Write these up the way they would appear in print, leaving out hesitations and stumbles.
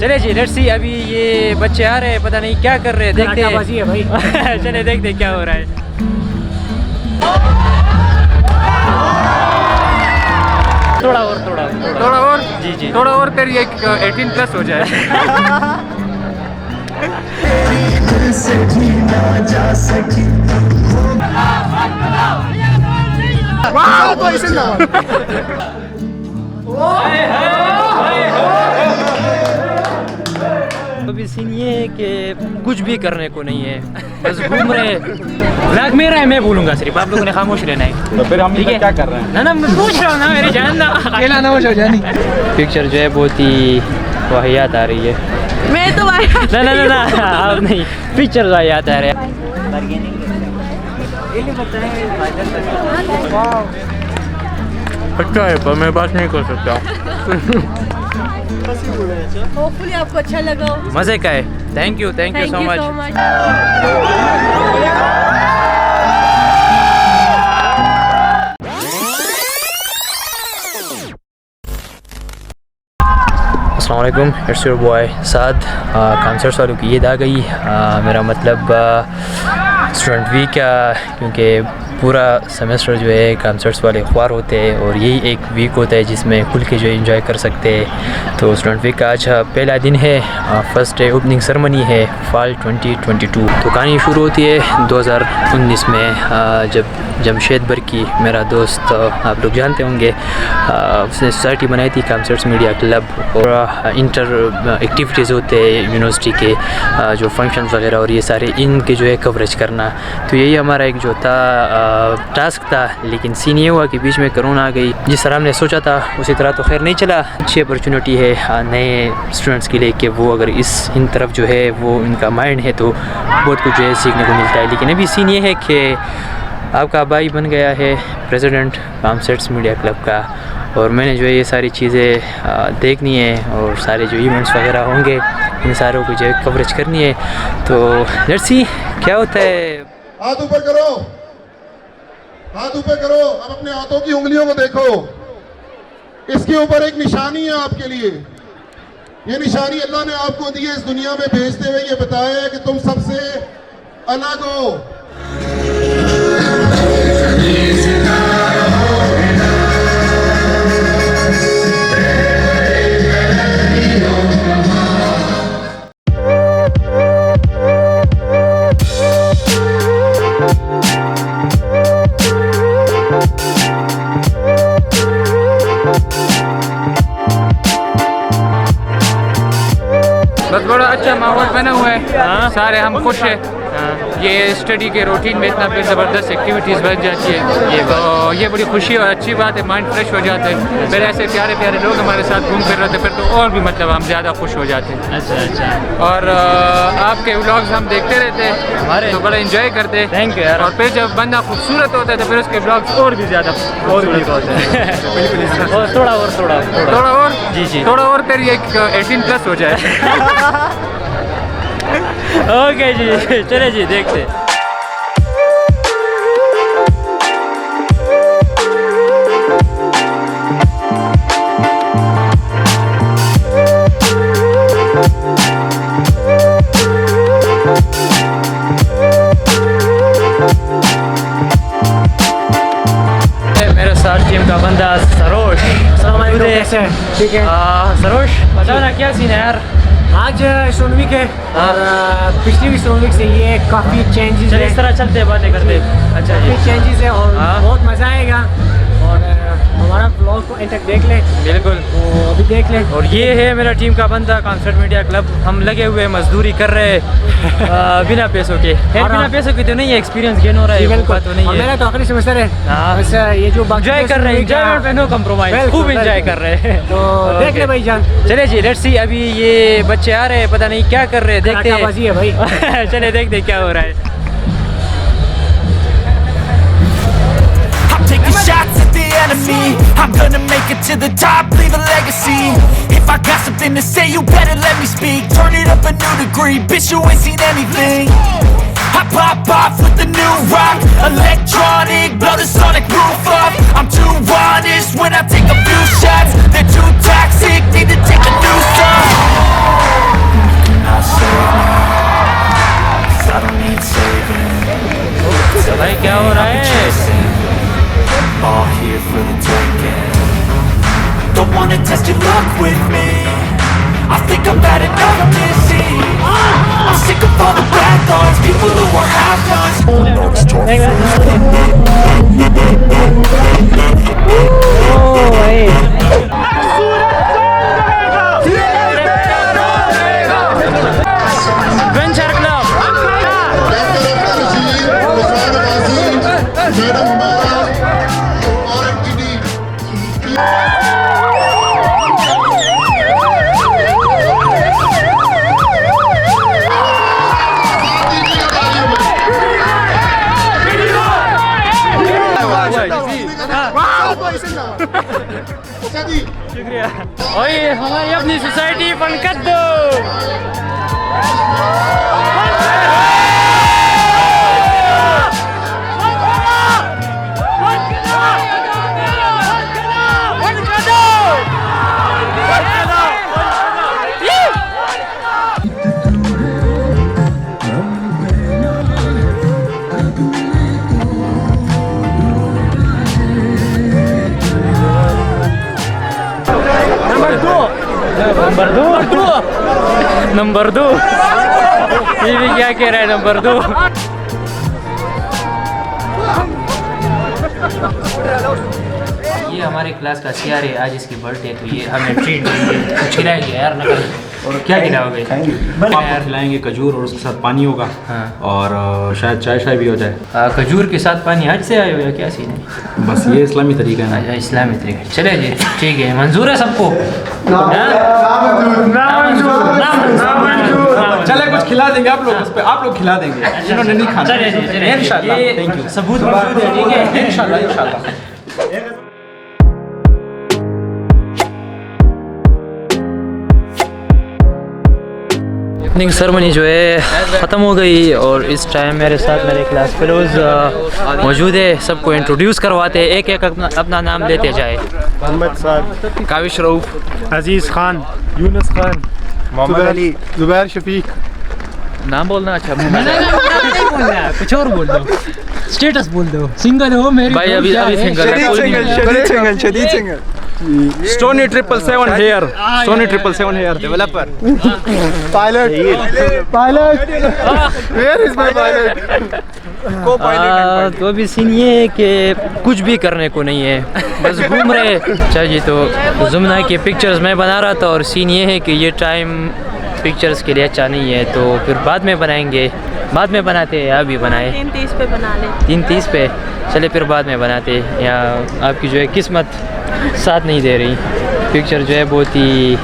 चले जी let's see. अभी ये बच्चे आ रहे हैं, पता नहीं क्या कर रहे हैं, देखते हैं भाई। चले देखते क्या हो रहा है। थोड़ा और जी थोड़ा और फिर ये 18+ हो जाए। अभी सीन ये है कि कुछ भी करने को नहीं है, बस घूम रहे। ब्लॉग मेरा है, मैं बोलूँगा सिर्फ, आप लोगों ने खामोश रहना है। तो फिर हम क्या कर रहे हैं? ना मैं पूछ रहा हूँ ना, मेरी जान ना अकेला ना हो जानी। पिक्चर जो है बहुत ही वाहियात आ रही है। मैं तो ना आप नहीं, पिक्चर वाहियात आ रहे हैं। अच्छा है पर मैं बात नहीं कर सकता। होपफुली आपको अच्छा लगा हो। मज़े का है। Thank you so much. अस्सलाम वालेकुम, it's your boy Saad. Concerts वालों की ईद आ गई। मेरा मतलब स्टूडेंट वीक का, क्योंकि पूरा सेमेस्टर जो है कॉन्सर्ट्स वाले ख्वार होते हैं और यही एक वीक होता है जिसमें खुल के जो एंजॉय कर सकते हैं। तो स्टूडेंट वीक का आज पहला दिन है, फर्स्ट डे ओपनिंग सेरेमनी है फॉल 2022। तो कहानी शुरू होती है 2019 में, जब जमशेद बरकी मेरा दोस्त, आप लोग जानते होंगे, उसने सोसाइटी बनाई थी कॉन्सर्ट्स मीडिया क्लब, और इंटर एक्टिविटीज़ होते हैं यूनिवर्सिटी के, जो फंक्शंस वगैरह और ये सारे इनके जो है कवरेज करना। तो यही हमारा एक जो था टास्क था, लेकिन सीन ये हुआ कि बीच में कोरोना आ गई। जिस तरह हमने सोचा था उसी तरह तो खैर नहीं चला। अच्छी अपॉर्चुनिटी है नए स्टूडेंट्स के लिए कि वो अगर इन तरफ जो है वो इनका माइंड है तो बहुत कुछ जो है सीखने को मिलता है। लेकिन अभी सीन ये है कि आपका भाई बन गया है प्रेसिडेंट कॉन्सर्ट्स मीडिया क्लब का, और मैंने जो है ये सारी चीज़ें देखनी है और सारे जो इवेंट्स वगैरह होंगे इन सारों को जो है कवरेज करनी है। तो लेट्स सी क्या होता है। हाथ ऊपर करो, हाथ ऊपर करो। अब अपने हाथों की उंगलियों को देखो, इसके ऊपर एक निशानी है आपके लिए। ये निशानी अल्लाह ने आपको दी है इस दुनिया में भेजते हुए, ये बताया है कि तुम सबसे अलग हो। बस बड़ा अच्छा माहौल बना हुआ है, सारे हम खुश हैं। ये स्टडी के रूटीन में इतना फिर ज़बरदस्त एक्टिविटीज़ बन जाती है, तो ये बड़ी खुशी और अच्छी बात है, माइंड फ्रेश हो जाता है। पहले ऐसे प्यारे प्यारे लोग हमारे साथ घूम फिर रहे थे, फिर तो और भी मतलब हम ज़्यादा खुश हो जाते हैं। अच्छा। और आपके व्लॉग्स हम देखते रहते हैं हमारे, तो बड़ा एंजॉय करते हैं। थैंक यू यार। और फिर जब बंदा खूबसूरत होता है तो फिर उसके व्लॉग्स और भी ज़्यादा खूबसूरत होते हैं। थोड़ा और जी थोड़ा और फिर ये 18+ हो जाए। ओके जी, चले जी देखते। मेरे साथ टीम का बंदा सरोश। ठीक है सरोश बताओ ना क्या सीन है यार। आज स्टोन वीक है और पिछली स्टोन वीक से ये काफ़ी चेंजेस है। इस तरह चलते बातें करते। अच्छा जी, काफ़ी चेंजेस है और बहुत मज़ा आएगा। और हमारा ब्लॉग को एंड तक देख लें। बिल्कुल, तो अभी देख लें। और ये है मेरा टीम का बंदा कॉन्सर्ट मीडिया क्लब। हम लगे हुए मजदूरी कर रहे हैं बिना पैसों के। बिना पैसों के तो नहीं है, एक्सपीरियंस गेन हो रहा है, बिल्कुल तो नहीं है। मेरा तो आखिरी सेमेस्टर है। बस ये जो एंजॉय कर रहे हैं, एंजॉयमेंट पे नो कॉम्प्रोमाइज, खूब एंजॉय कर रहे हैं। तो देख ले भाई जान। चले जी लेट्स सी। अभी ये बच्चे आ रहे हैं, पता नहीं क्या कर रहे हैं, देखते हैं भाई। चले देखते क्या हो रहा है। Taking shots at the enemy, I'm gonna make it to the top, leave a legacy. If I got something to say, you better let me speak. Turn it up a new degree, bitch, you ain't seen anything. I pop off with the new rock, electronic, blow the sonic roof up. I'm too honest when I take a few shots, they're too toxic, need to take a new song. wanna test your luck with me? I think I've had enough of this scene. I'm sick of all the bad thoughts, people who are half-nots. Madam हमारा और इनकी team शुक्रिया। ओए हमारी अपनी society fun कर दो। Number दो ये भी क्या कह रहा है नंबर दो। ये हमारे क्लास का सीआर है, आज इसकी बर्थडे तो ये हमें ट्रीट देंगे, कुछ खिलाएंगे यार ना कर। और क्या खिलाओगे? आपको खिलाएंगे खजूर और उसके साथ पानी होगा। हाँ। और शायद चाय भी हो जाए। खजूर के साथ पानी आज से आए हो या क्या सीन है? बस ये इस्लामी तरीका है। अच्छा इस्लामी तरीका, चले जी ठीक है, मंजूर है सबको? चले कुछ खिला देंगे आप लोग, उस पे आप लोग खिला देंगे जिन्होंने नहीं खाना। चले जी चले इंशाल्लाह। Thank you. सबूत मौजूद है, ठीक है इंशाल्लाह इंशाल्लाह। ओपनिंग सेरेमनी जो है ख़त्म हो गई और इस टाइम मेरे साथ मेरे क्लास फेलोज़ मौजूद है। सबको इंट्रोड्यूस करवाते हैं, एक एक अपना नाम लेते जाए। मोहम्मद साद, काविश रऊफ, अजीज़ खान, यूनुस खान, मोहम्मद अली, जुबैर शफीक। नाम बोलना अच्छा नहीं बोलना है, कुछ और बोल दो, स्टेटस बोल दो। सिंगल हो मेरी भाई? अभी सिंगल शदीद Stoney 777 here, Stoney 777 here developer, pilot, where is my pilot? तो अभी सीन ये है कि कुछ भी करने को नहीं है, बस घूम रहे। अच्छा जी, तो जुमना की पिक्चर्स मैं बना रहा था और सीन ये है कि ये टाइम पिक्चर्स के लिए अच्छा नहीं है, तो फिर बाद में बनाएंगे। बाद में बनाते हैं, अभी बनाए 3:30 पे बना ले। 3:30 पे चले, फिर बाद में बनाते। या आपकी जो है किस्मत साथ नहीं दे रही, पिक्चर जो है बहुत ही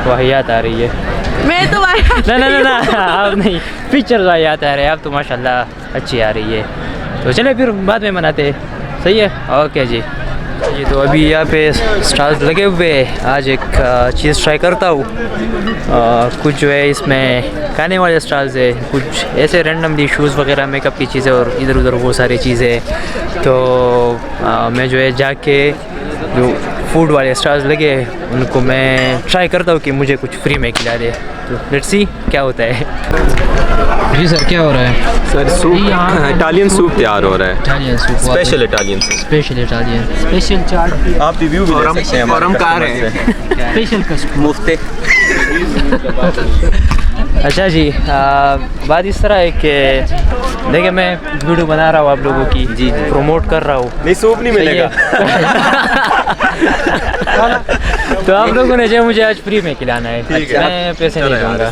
वाहियात आ रही है। मैं तो ना आप नहीं, पिक्चर वाहियात आ रहे हैं, आप तो माशाल्लाह अच्छी आ रही है। तो चले फिर बाद में बनाते, सही है? ओके जी। जी तो अभी यहाँ पे स्टॉल्स लगे हुए हैं, आज एक चीज़ ट्राई करता हूँ। कुछ जो है इसमें खाने वाले स्टॉल्स है, कुछ ऐसे रैंडमली शूज़ वगैरह, मेकअप की चीज़ें और इधर उधर वो सारी चीज़ें। तो मैं जो है जाके जो फूड वाले स्टॉल्स लगे उनको मैं ट्राई करता हूँ कि मुझे कुछ फ्री में खिला दे। तो लेट्स सी क्या होता है। जी सर, क्या हो रहा है? सर सूप, इटालियन सूप तैयार हो रहा है। Italian soup, special Italian soup, special Italian, special chaat. आप रिव्यू भी ले सकते हैं। और हम कहाँ रहे हैं? स्पेशल कस्टमर मुफ्ते। अच्छा जी, बात इस तरह है कि देखिए मैं वीडियो बना रहा हूँ आप लोगों की, जी प्रमोट कर रहा हूँ। नहीं सूप नहीं मिलेगा। तो आप लोगों ने जो मुझे आज फ्री में खिलाना है, मैं पैसे नहीं दूँगा।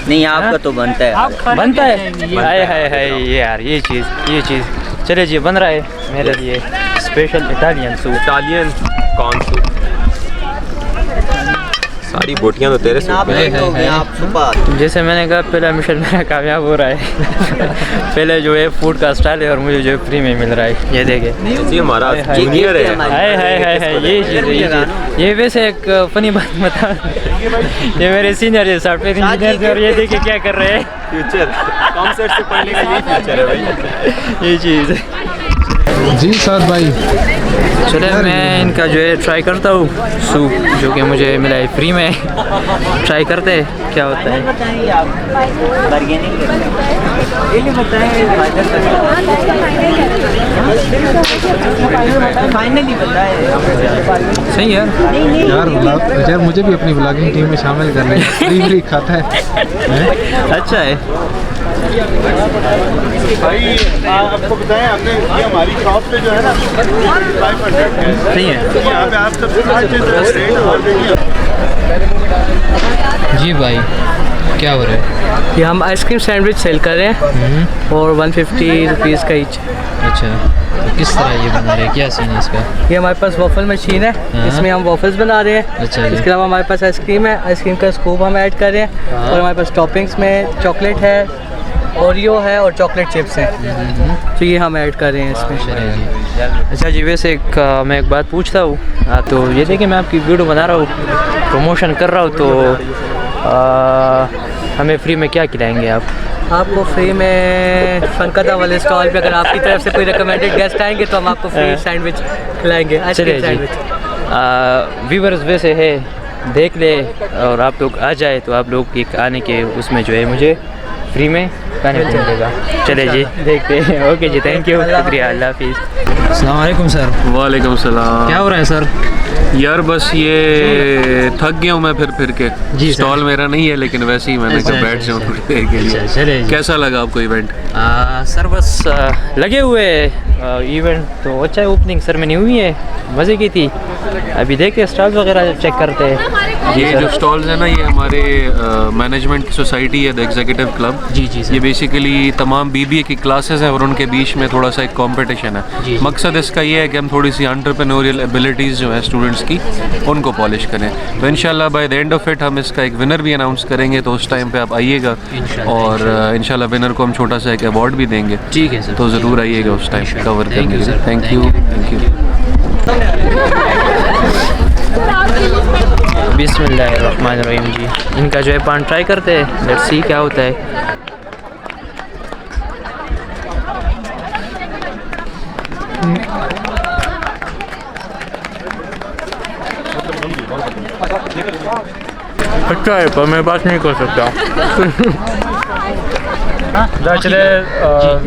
नहीं आपका तो बनता है, बनता है। हाय हाय हाय यार, ये चीज़ चले जी, बन रहा है मेरे लिए स्पेशल इटालियन सूप। इटालियन कौन सूप? सारी बोटियाँ तो तेरे सूप में हैं। जैसे मैंने कहा, पहला मिशन मेरा कामयाब हो रहा है। पहले जो है फूड का स्टाइल है और मुझे जो है फ्री में मिल रहा है, ये देखे। जी हमारा जूनियर है। हाय हाय हाय हाय, ये चीज़ ये वैसे एक फनी बात बता, ये मेरे सीनियर है, सॉफ्टवेयर इंजीनियर थे और ये देखे क्या कर रहे हैं। फ्यूचर कॉन्सर्ट से पढ़ने का यही फ्यूचर है भाई, ये चीज़। जी साद भाई, चले मैं इनका जो है ट्राई करता हूँ सूप जो कि मुझे मिला है फ्री में। ट्राई करते हैं क्या होता है। सही है यार मुझे भी अपनी ब्लॉगिंग टीम में शामिल कर लें। फ्री खाता है। अच्छा है। भाई आपको बताएं आपने ये हमारी शॉप पे जो है ना 500 है। सही है। यहाँ पे आप सबसे अच्छे रेट और देखिए। जी भाई क्या हो रहा है? ये हम आइसक्रीम सैंडविच सेल कर रहे हैं और 150 रुपीज़ का ईच। अच्छा तो किस तरह ये बना रहे हैं, क्या सीन है इसका? ये हमारे पास वॉफल मशीन है, इसमें हम वॉफल्स बना रहे हैं। अच्छा जी। इसके अलावा हमारे पास आइसक्रीम है, आइसक्रीम का स्कूप हम ऐड कर रहे हैं और हमारे पास टॉपिंग्स में चॉकलेट है, ओरियो है और चॉकलेट चिप्स हैं, तो ये हम ऐड कर रहे हैं इसमें। अच्छा जी वैसे मैं एक बात पूछता हूँ। तो ये देखिए मैं आपकी वीडियो बना रहा हूँ, प्रमोशन कर रहा हूँ, तो हमें फ्री में क्या खिलाएंगे आप? आपको फ्री में फनकदा वाले स्टॉल पे अगर आपकी तरफ से कोई रिकमेंडेड गेस्ट आएंगे तो हम आपको फ्री सैंडविच खिलाएंगे, आइसक्रीम सैंडविच। व्यूवर्स वैसे है देख ले और आप लोग आ जाए तो आप लोग एक आने के उसमें जो है मुझे फ्री में खाने को मिलेगा। चले जी देखते हैं। ओके जी थैंक यू, शुक्रिया, अल्लाह हाफिज़। अस्सलाम वालेकुम सर। वालेकुम सलाम। क्या हो रहा है सर? यार बस ये थक गया हूँ मैं फिर के। जी स्टॉल मेरा नहीं है लेकिन वैसे ही मैंने कहा बैठ जाऊँ थोड़ी देर के लिए। चले जी। कैसा लगा आपको इवेंट? सर बस लगे हुए इवेंट तो अच्छा है, ओपनिंग सेरेमनी हुई है, मज़े की थी। अभी देखते स्टॉल्स वगैरह चेक करते हैं। ये जो स्टॉल्स है ना ये हमारे मैनेजमेंट सोसाइटी है, द एग्जीक्यूटिव क्लब। जी जी सर। ये बेसिकली तमाम BBA की क्लासेस हैं और उनके बीच में थोड़ा सा एक कंपटीशन है। मकसद इसका ये है कि हम थोड़ी सी एंटरप्रेन्योरियल एबिलिटीज़ जो है स्टूडेंट्स की उनको पॉलिश करें। तो इंशाल्लाह by the end of it हम इसका एक विनर भी अनाउंस करेंगे, तो उस टाइम पे आप आइएगा और इंशाल्लाह विनर को हम छोटा सा एक अवार्ड भी देंगे। ठीक है सर। तो ज़रूर आइएगा उस टाइम कवर करने के लिए। Thank you. बिस्मिल्लाहिर्रहमानिर्रहीम जी। इनका जो है पान ट्राई करते हैं, लेट्स सी क्या होता है। अच्छा है पर मैं बात नहीं कर सकता।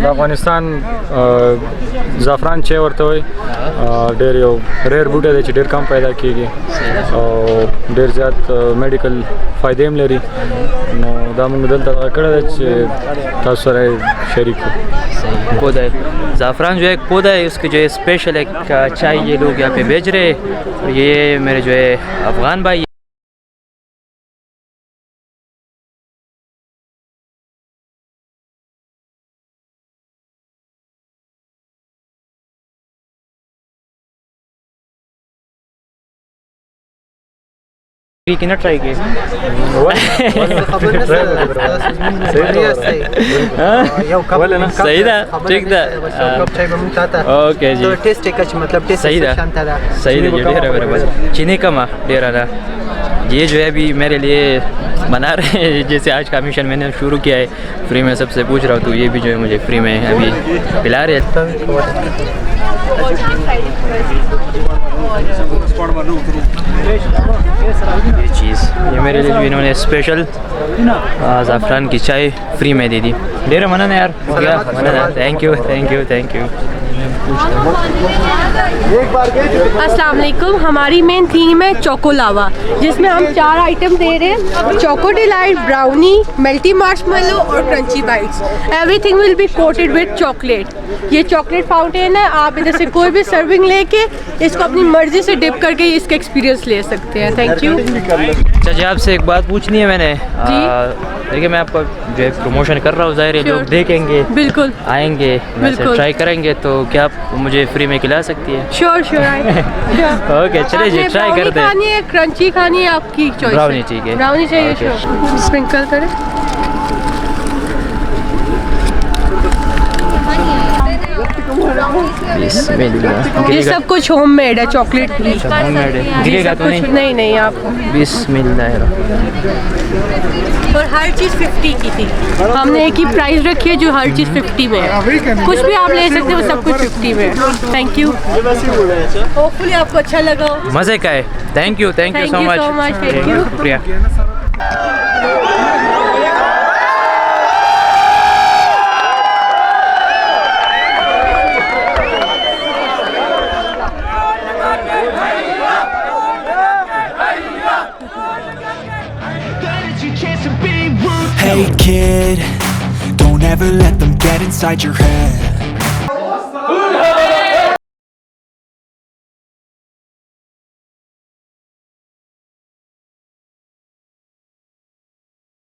अफगानिस्तान ज़ाफ़रान चे वर्त डेर रेर बूटे दे डेर कम पैदा की डेर ज़्यादा मेडिकल फ़ायदे में लरी दामन दल तक शरीक पौधा है ज़ाफ़रान जो है एक पौधा है, उसके जो है स्पेशल एक चाय ये लोग यहाँ पे बेच रहे हैं। ये मेरे जो है अफ़गान भाई की ना ट्राई किए। सही था, ठीक था। ओके जी मतलब सही था, सही था। डेरा मेरे पास चीनी कम डेरा था। ये जो है अभी मेरे लिए बना रहे हैं, जैसे आज का मिशन मैंने शुरू किया है, फ्री में सबसे पूछ रहा हूँ, तो ये भी जो है मुझे फ्री में अभी पिला रहे हैं। ये चीज़ ये मेरे लिए भी इन्होंने स्पेशल ज़ाफ़रान की चाय फ्री में दे दी। डेरा मना यार, हो गया मना। Thank you thank you thank you. अस्सलाम वालेकुम। हमारी मेन थीम है चोको लावा, जिसमें हम 4 आइटम दे रहे हैं, choco delight, brownie, melty marshmallow और crunchy bites. Everything will be coated with chocolate. ये चॉकलेट फाउंटेन है, आप इधर से कोई भी सर्विंग लेके इसको अपनी मर्जी से डिप करके इसका एक्सपीरियंस ले सकते हैं। Thank you. अच्छा जी आपसे एक बात पूछनी है मैंने। देखिए मैं आपका जो है प्रमोशन कर रहा हूँ, ज़ाहिर है लोग देखेंगे, बिल्कुल आएंगे, वैसे ट्राई करेंगे, तो क्या आप मुझे फ्री में खिला सकती है? Sure sure. ओके चलिए जी ट्राई करते हैं। खानी है क्रंची खानी है, आपकी चॉइस। ब्राउनी ठीक है, ब्राउनी चाहिए। श्योर। स्प्रिंकल करें। ये सब कुछ होममेड है, चॉकलेट भी होममेड है, ये गिरेगा सब तो कुछ नहीं? नहीं नहीं आप। बिस्मिल्लाह। और हर चीज़ 50 की थी, हमने एक ही प्राइस रखी है जो हर चीज़ 50 में है। कुछ भी आप ले सकते हो, सब कुछ 50 में है। थैंक यू, होपफुली आपको अच्छा लगा हो। मज़े का है। Thank you Thank you so much, thank you. शुक्रिया। Hey kid, don't ever let them get inside your head.